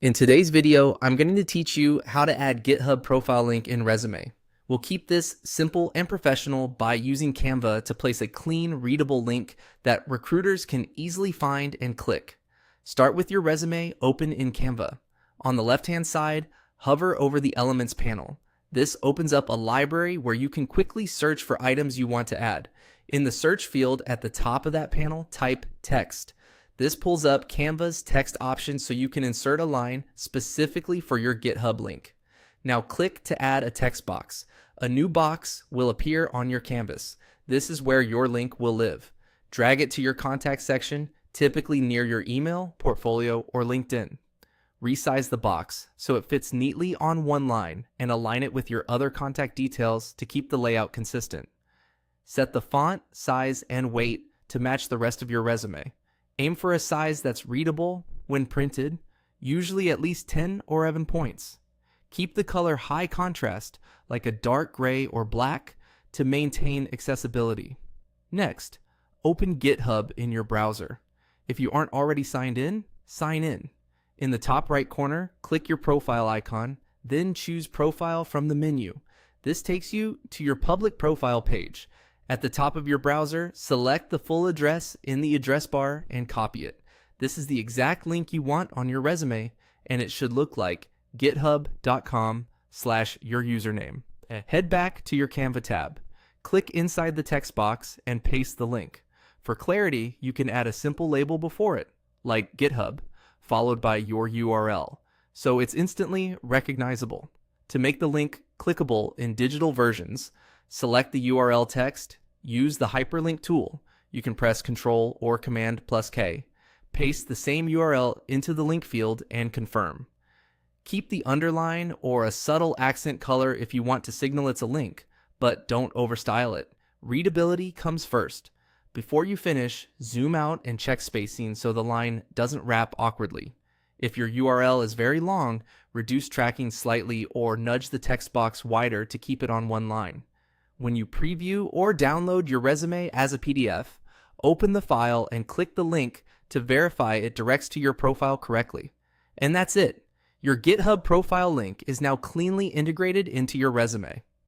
In today's video, I'm going to teach you how to add GitHub profile link in resume. We'll keep this simple and professional by using Canva to place a clean, readable link that recruiters can easily find and click. Start with your resume open in Canva. On the left-hand side, hover over the Elements panel. This opens up a library where you can quickly search for items you want to add. In the search field at the top of that panel, type text. This pulls up Canva's text options so you can insert a line specifically for your GitHub link. Now click to add a text box. A new box will appear on your canvas. This is where your link will live. Drag it to your contact section, typically near your email, portfolio, or LinkedIn. Resize the box so it fits neatly on one line and align it with your other contact details to keep the layout consistent. Set the font, size, and weight to match the rest of your resume. Aim for a size that's readable when printed, usually at least 10 or 11 points. Keep the color high contrast, like a dark gray or black, to maintain accessibility. Next, open GitHub in your browser. If you aren't already signed in, sign in. In the top right corner, click your profile icon, then choose Profile from the menu. This takes you to your public profile page. At the top of your browser, select the full address in the address bar and copy it. This is the exact link you want on your resume, and it should look like github.com/your username. Head back to your Canva tab. Click inside the text box and paste the link. For clarity, you can add a simple label before it, like GitHub, followed by your URL, so it's instantly recognizable. To make the link clickable in digital versions, select the URL text, use the hyperlink tool. You can press Ctrl or Command+K. Paste the same URL into the link field and confirm. Keep the underline or a subtle accent color if you want to signal it's a link, but don't overstyle it. Readability comes first. Before you finish, zoom out and check spacing so the line doesn't wrap awkwardly. If your URL is very long, reduce tracking slightly or nudge the text box wider to keep it on one line. When you preview or download your resume as a PDF, open the file and click the link to verify it directs to your profile correctly. And that's it. Your GitHub profile link is now cleanly integrated into your resume.